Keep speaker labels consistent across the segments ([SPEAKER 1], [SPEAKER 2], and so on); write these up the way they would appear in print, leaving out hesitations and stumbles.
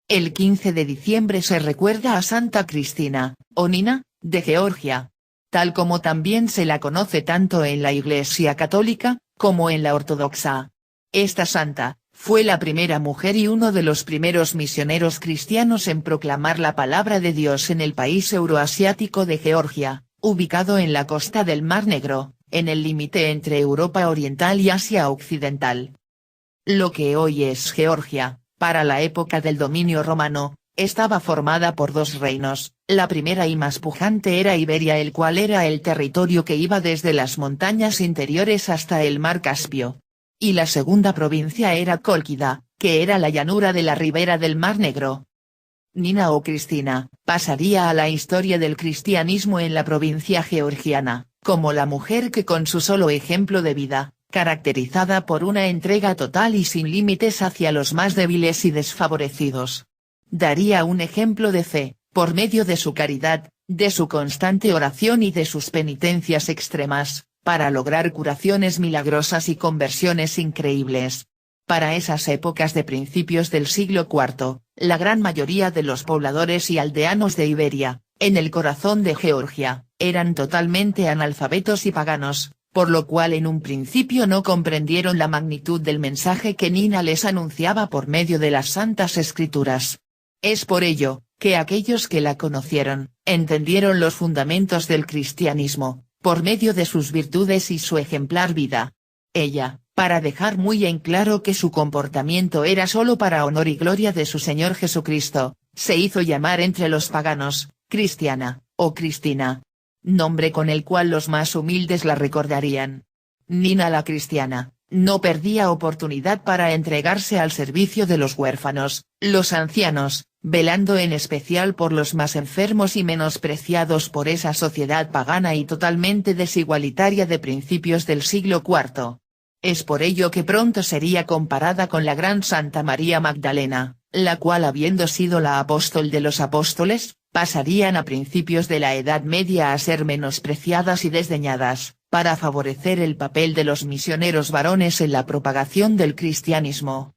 [SPEAKER 1] El 15 de diciembre se recuerda a Santa Cristina, o Nina, de Georgia. Tal como también se la conoce tanto en la Iglesia católica, como en la ortodoxa. Esta santa, fue la primera mujer y uno de los primeros misioneros cristianos en proclamar la palabra de Dios en el país euroasiático de Georgia, ubicado en la costa del Mar Negro, en el límite entre Europa Oriental y Asia Occidental. Lo que hoy es Georgia, para la época del dominio romano, estaba formada por dos reinos. La primera y más pujante era Iberia, el cual era el territorio que iba desde las montañas interiores hasta el mar Caspio. Y la segunda provincia era Cólquida, que era la llanura de la ribera del Mar Negro. Nina o Cristina, pasaría a la historia del cristianismo en la provincia georgiana, como la mujer que con su solo ejemplo de vida, caracterizada por una entrega total y sin límites hacia los más débiles y desfavorecidos, daría un ejemplo de fe, por medio de su caridad, de su constante oración y de sus penitencias extremas, para lograr curaciones milagrosas y conversiones increíbles. Para esas épocas de principios del siglo IV, la gran mayoría de los pobladores y aldeanos de Iberia, en el corazón de Georgia, eran totalmente analfabetos y paganos, por lo cual en un principio no comprendieron la magnitud del mensaje que Nina les anunciaba por medio de las Santas Escrituras. Es por ello, que aquellos que la conocieron, entendieron los fundamentos del cristianismo, por medio de sus virtudes y su ejemplar vida. Ella, para dejar muy en claro que su comportamiento era solo para honor y gloria de su Señor Jesucristo, se hizo llamar entre los paganos, Cristiana, o Cristina. Nombre con el cual los más humildes la recordarían. Nina la Cristiana, no perdía oportunidad para entregarse al servicio de los huérfanos, los ancianos, velando en especial por los más enfermos y menospreciados por esa sociedad pagana y totalmente desigualitaria de principios del siglo IV. Es por ello que pronto sería comparada con la gran Santa María Magdalena, la cual habiendo sido la apóstol de los apóstoles, pasarían a principios de la Edad Media a ser menospreciadas y desdeñadas, para favorecer el papel de los misioneros varones en la propagación del cristianismo.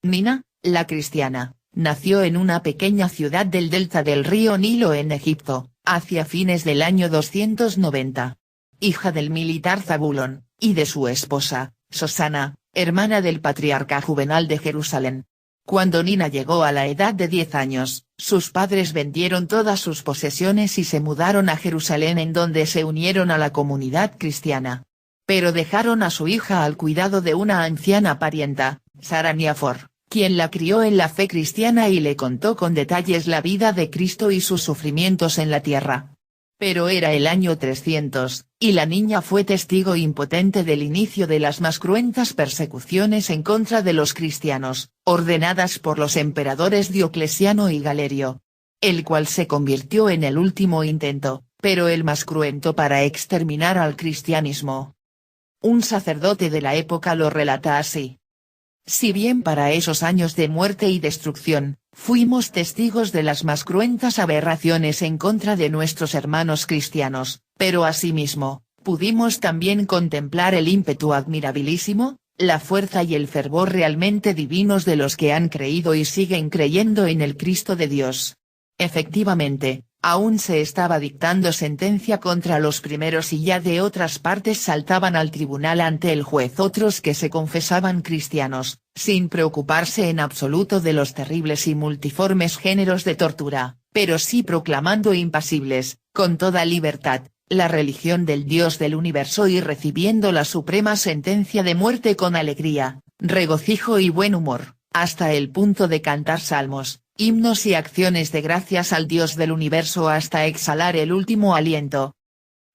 [SPEAKER 1] Nina, la Cristiana, nació en una pequeña ciudad del delta del río Nilo en Egipto, hacia fines del año 290. Hija del militar Zabulón, y de su esposa, Sosana, hermana del patriarca Juvenal de Jerusalén. Cuando Nina llegó a la edad de 10 años, sus padres vendieron todas sus posesiones y se mudaron a Jerusalén, en donde se unieron a la comunidad cristiana. Pero dejaron a su hija al cuidado de una anciana parienta, Sara Niafor, quien la crió en la fe cristiana y le contó con detalles la vida de Cristo y sus sufrimientos en la tierra. Pero era el año 300, y la niña fue testigo impotente del inicio de las más cruentas persecuciones en contra de los cristianos, ordenadas por los emperadores Diocleciano y Galerio. El cual se convirtió en el último intento, pero el más cruento para exterminar al cristianismo. Un sacerdote de la época lo relata así. Si bien para esos años de muerte y destrucción, fuimos testigos de las más cruentas aberraciones en contra de nuestros hermanos cristianos, pero asimismo, pudimos también contemplar el ímpetu admirabilísimo, la fuerza y el fervor realmente divinos de los que han creído y siguen creyendo en el Cristo de Dios. Efectivamente, aún se estaba dictando sentencia contra los primeros y ya de otras partes saltaban al tribunal ante el juez otros que se confesaban cristianos, sin preocuparse en absoluto de los terribles y multiformes géneros de tortura, pero sí proclamando impasibles, con toda libertad, la religión del Dios del universo y recibiendo la suprema sentencia de muerte con alegría, regocijo y buen humor, hasta el punto de cantar salmos, himnos y acciones de gracias al Dios del universo hasta exhalar el último aliento.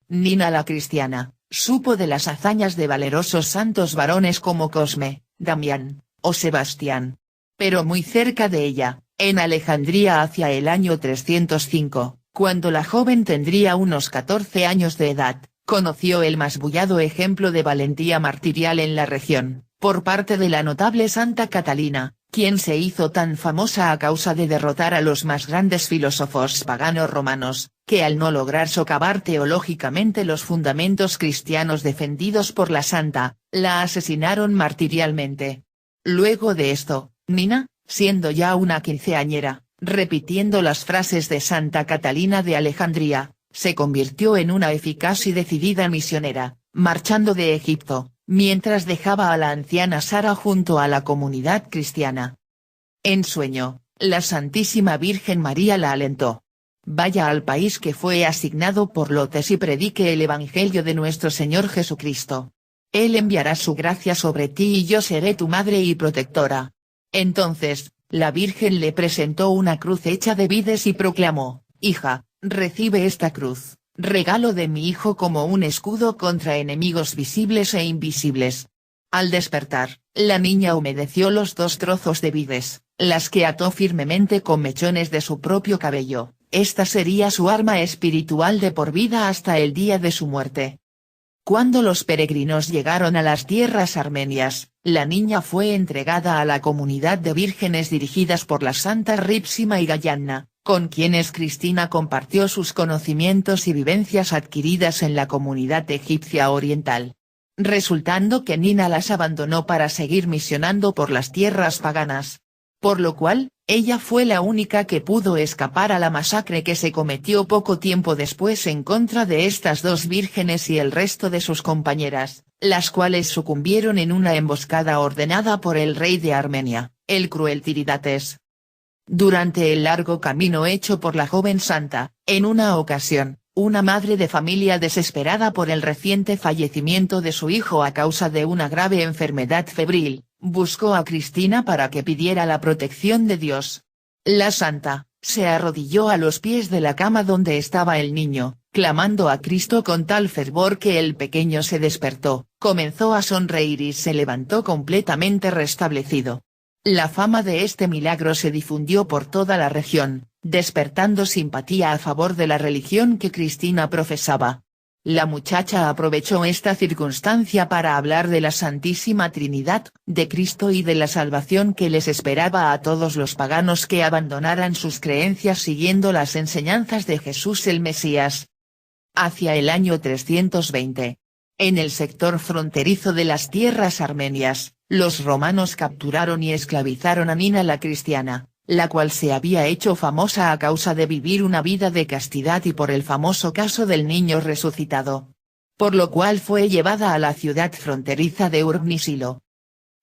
[SPEAKER 1] Nina la Cristiana, supo de las hazañas de valerosos santos varones como Cosme, Damián, o Sebastián. Pero muy cerca de ella, en Alejandría hacia el año 305, cuando la joven tendría unos 14 años de edad, conoció el más bullado ejemplo de valentía martirial en la región, por parte de la notable Santa Catalina, quien se hizo tan famosa a causa de derrotar a los más grandes filósofos paganos romanos, que al no lograr socavar teológicamente los fundamentos cristianos defendidos por la santa, la asesinaron martirialmente. Luego de esto, Nina, siendo ya una quinceañera, repitiendo las frases de Santa Catalina de Alejandría, se convirtió en una eficaz y decidida misionera, marchando de Egipto, mientras dejaba a la anciana Sara junto a la comunidad cristiana. En sueño, la Santísima Virgen María la alentó. Vaya al país que fue asignado por Lotes y predique el Evangelio de nuestro Señor Jesucristo. Él enviará su gracia sobre ti y yo seré tu madre y protectora. Entonces, la Virgen le presentó una cruz hecha de vides y proclamó: hija, recibe esta cruz, regalo de mi hijo como un escudo contra enemigos visibles e invisibles. Al despertar, la niña humedeció los 2 trozos de vides, las que ató firmemente con mechones de su propio cabello. Esta sería su arma espiritual de por vida hasta el día de su muerte. Cuando los peregrinos llegaron a las tierras armenias, la niña fue entregada a la comunidad de vírgenes dirigidas por las santas Rípsima y Gayanna, con quienes Cristina compartió sus conocimientos y vivencias adquiridas en la comunidad egipcia oriental. Resultando que Nina las abandonó para seguir misionando por las tierras paganas. Por lo cual, ella fue la única que pudo escapar a la masacre que se cometió poco tiempo después en contra de estas 2 vírgenes y el resto de sus compañeras, las cuales sucumbieron en una emboscada ordenada por el rey de Armenia, el cruel Tiridates. Durante el largo camino hecho por la joven santa, en una ocasión, una madre de familia desesperada por el reciente fallecimiento de su hijo a causa de una grave enfermedad febril, buscó a Cristina para que pidiera la protección de Dios. La santa, se arrodilló a los pies de la cama donde estaba el niño, clamando a Cristo con tal fervor que el pequeño se despertó, comenzó a sonreír y se levantó completamente restablecido. La fama de este milagro se difundió por toda la región, despertando simpatía a favor de la religión que Cristina profesaba. La muchacha aprovechó esta circunstancia para hablar de la Santísima Trinidad, de Cristo y de la salvación que les esperaba a todos los paganos que abandonaran sus creencias siguiendo las enseñanzas de Jesús el Mesías. Hacia el año 320. En el sector fronterizo de las tierras armenias, los romanos capturaron y esclavizaron a Nina la cristiana, la cual se había hecho famosa a causa de vivir una vida de castidad y por el famoso caso del niño resucitado. Por lo cual fue llevada a la ciudad fronteriza de Urnisilo.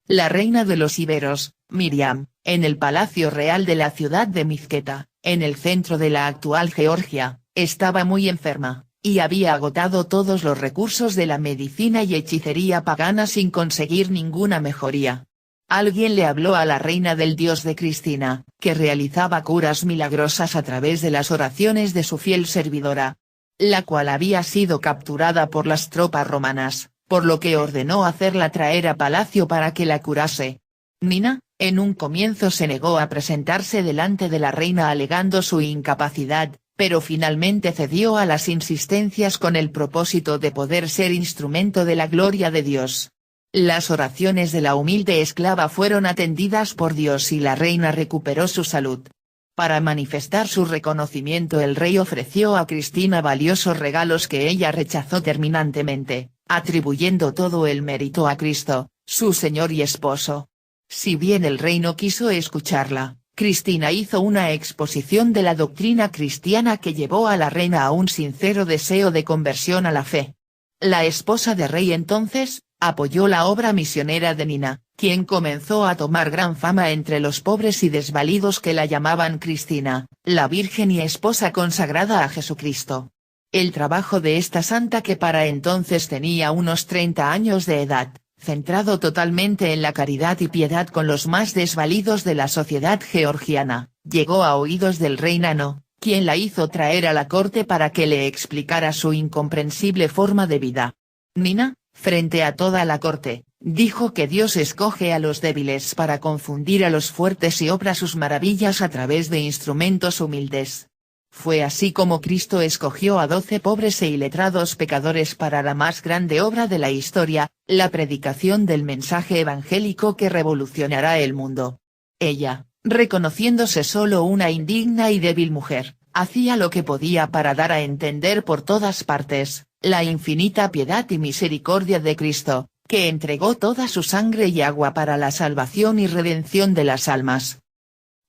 [SPEAKER 1] La reina de los iberos, Miriam, en el palacio real de la ciudad de Mizketa, en el centro de la actual Georgia, estaba muy enferma, y había agotado todos los recursos de la medicina y hechicería pagana sin conseguir ninguna mejoría. Alguien le habló a la reina del dios de Cristina, que realizaba curas milagrosas a través de las oraciones de su fiel servidora, la cual había sido capturada por las tropas romanas, por lo que ordenó hacerla traer a palacio para que la curase. Nina, en un comienzo se negó a presentarse delante de la reina alegando su incapacidad, pero finalmente cedió a las insistencias con el propósito de poder ser instrumento de la gloria de Dios. Las oraciones de la humilde esclava fueron atendidas por Dios y la reina recuperó su salud. Para manifestar su reconocimiento el rey ofreció a Cristina valiosos regalos que ella rechazó terminantemente, atribuyendo todo el mérito a Cristo, su Señor y esposo. Si bien el rey no quiso escucharla, Cristina hizo una exposición de la doctrina cristiana que llevó a la reina a un sincero deseo de conversión a la fe. La esposa de rey entonces, apoyó la obra misionera de Nina, quien comenzó a tomar gran fama entre los pobres y desvalidos que la llamaban Cristina, la Virgen y esposa consagrada a Jesucristo. El trabajo de esta santa que para entonces tenía unos 30 años de edad, centrado totalmente en la caridad y piedad con los más desvalidos de la sociedad georgiana, llegó a oídos del rey Nano, quien la hizo traer a la corte para que le explicara su incomprensible forma de vida. Nina, frente a toda la corte, dijo que Dios escoge a los débiles para confundir a los fuertes y obra sus maravillas a través de instrumentos humildes. Fue así como Cristo escogió a 12 pobres e iletrados pecadores para la más grande obra de la historia, la predicación del mensaje evangélico que revolucionará el mundo. Ella, reconociéndose solo una indigna y débil mujer, hacía lo que podía para dar a entender por todas partes, la infinita piedad y misericordia de Cristo, que entregó toda su sangre y agua para la salvación y redención de las almas.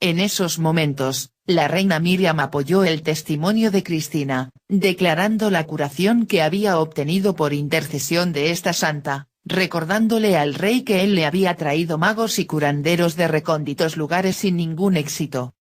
[SPEAKER 1] En esos momentos, la reina Miriam apoyó el testimonio de Cristina, declarando la curación que había obtenido por intercesión de esta santa, recordándole al rey que él le había traído magos y curanderos de recónditos lugares sin ningún éxito.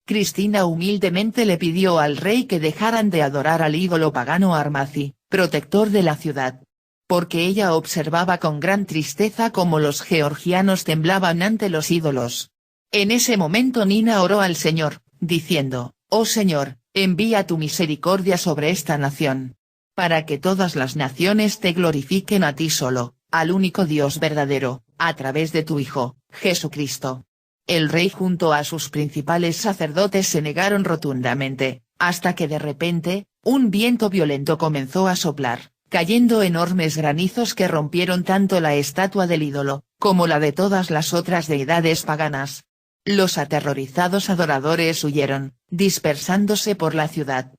[SPEAKER 1] Cristina humildemente le pidió al rey que dejaran de adorar al ídolo pagano Armazi, protector de la ciudad. Porque ella observaba con gran tristeza cómo los georgianos temblaban ante los ídolos. En ese momento Nina oró al Señor, diciendo: «Oh Señor, envía tu misericordia sobre esta nación. Para que todas las naciones te glorifiquen a ti solo, al único Dios verdadero, a través de tu Hijo, Jesucristo». El rey junto a sus principales sacerdotes se negaron rotundamente, hasta que de repente, un viento violento comenzó a soplar, cayendo enormes granizos que rompieron tanto la estatua del ídolo, como la de todas las otras deidades paganas. Los aterrorizados adoradores huyeron, dispersándose por la ciudad.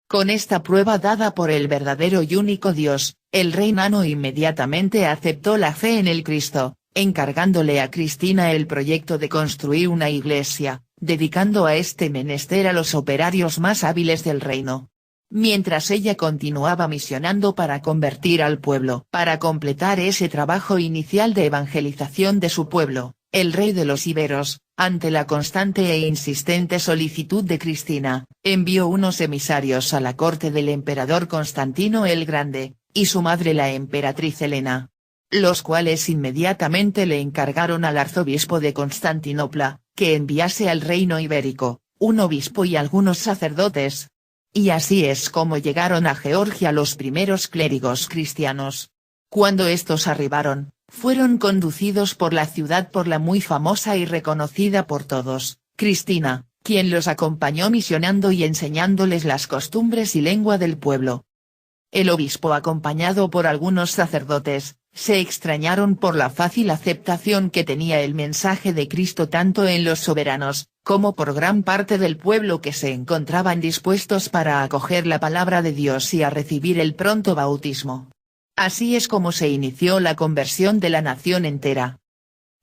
[SPEAKER 1] Con esta prueba dada por el verdadero y único Dios, el rey Nano inmediatamente aceptó la fe en el Cristo, encargándole a Cristina el proyecto de construir una iglesia, dedicando a este menester a los operarios más hábiles del reino. Mientras ella continuaba misionando para convertir al pueblo. Para completar ese trabajo inicial de evangelización de su pueblo, el rey de los íberos, ante la constante e insistente solicitud de Cristina, envió unos emisarios a la corte del emperador Constantino el Grande, y su madre la emperatriz Helena. Los cuales inmediatamente le encargaron al arzobispo de Constantinopla, que enviase al reino ibérico, un obispo y algunos sacerdotes. Y así es como llegaron a Georgia los primeros clérigos cristianos. Cuando estos arribaron, fueron conducidos por la ciudad por la muy famosa y reconocida por todos, Cristina, quien los acompañó misionando y enseñándoles las costumbres y lengua del pueblo. El obispo acompañado por algunos sacerdotes, se extrañaron por la fácil aceptación que tenía el mensaje de Cristo tanto en los soberanos, como por gran parte del pueblo que se encontraban dispuestos para acoger la palabra de Dios y a recibir el pronto bautismo. Así es como se inició la conversión de la nación entera.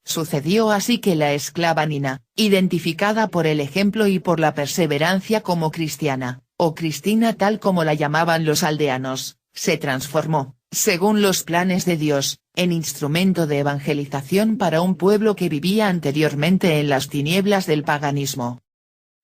[SPEAKER 1] Sucedió así que la esclava Nina, identificada por el ejemplo y por la perseverancia como cristiana, o Cristina tal como la llamaban los aldeanos, se transformó, según los planes de Dios, en instrumento de evangelización para un pueblo que vivía anteriormente en las tinieblas del paganismo.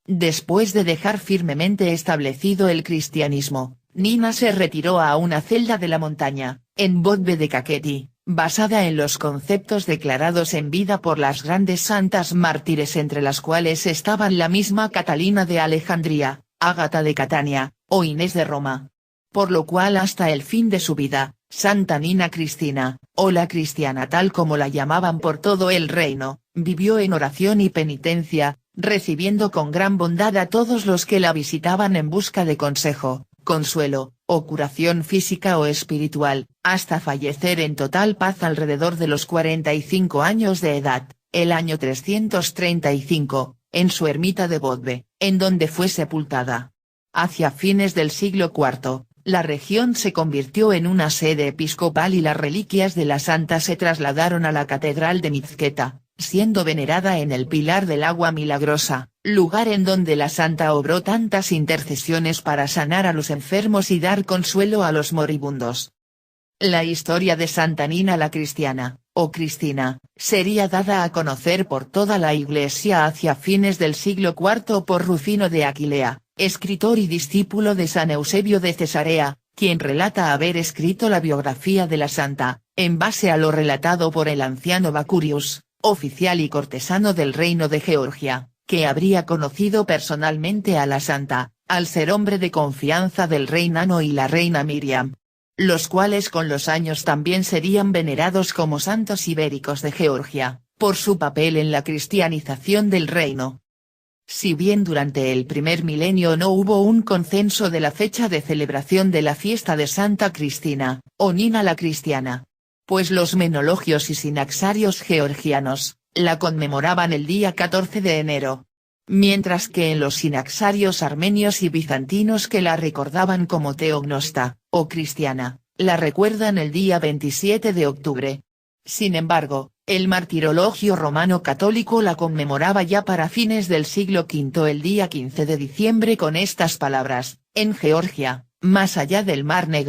[SPEAKER 1] Después de dejar firmemente establecido el cristianismo, Nina se retiró a una celda de la montaña, en Bodve de Kakheti, basada en los conceptos declarados en vida por las grandes santas mártires entre las cuales estaban la misma Catalina de Alejandría, Ágata de Catania, o Inés de Roma. Por lo cual hasta el fin de su vida, Santa Nina Cristina, o la cristiana tal como la llamaban por todo el reino, vivió en oración y penitencia, recibiendo con gran bondad a todos los que la visitaban en busca de consejo, consuelo, o curación física o espiritual, hasta fallecer en total paz alrededor de los 45 años de edad, el año 335, en su ermita de Bodve, en donde fue sepultada. Hacia fines del siglo IV, la región se convirtió en una sede episcopal y las reliquias de la santa se trasladaron a la catedral de Mizqueta, siendo venerada en el Pilar del Agua Milagrosa, lugar en donde la santa obró tantas intercesiones para sanar a los enfermos y dar consuelo a los moribundos. La historia de Santa Nina la Cristiana, o Cristina, sería dada a conocer por toda la Iglesia hacia fines del siglo IV por Rufino de Aquilea, escritor y discípulo de San Eusebio de Cesarea, quien relata haber escrito la biografía de la santa, en base a lo relatado por el anciano Bacurius, oficial y cortesano del reino de Georgia, que habría conocido personalmente a la santa, al ser hombre de confianza del rey Nano y la reina Miriam, los cuales con los años también serían venerados como santos ibéricos de Georgia, por su papel en la cristianización del reino. Si bien durante el primer milenio no hubo un consenso de la fecha de celebración de la fiesta de Santa Cristina, o Nina la Cristiana, pues los menologios y sinaxarios georgianos, la conmemoraban el día 14 de enero. Mientras que en los sinaxarios armenios y bizantinos que la recordaban como teognosta, o cristiana, la recuerdan el día 27 de octubre. Sin embargo, El martirologio romano católico la conmemoraba ya para fines del siglo V el día 15 de diciembre con estas palabras: en Georgia, más allá del Mar Negro.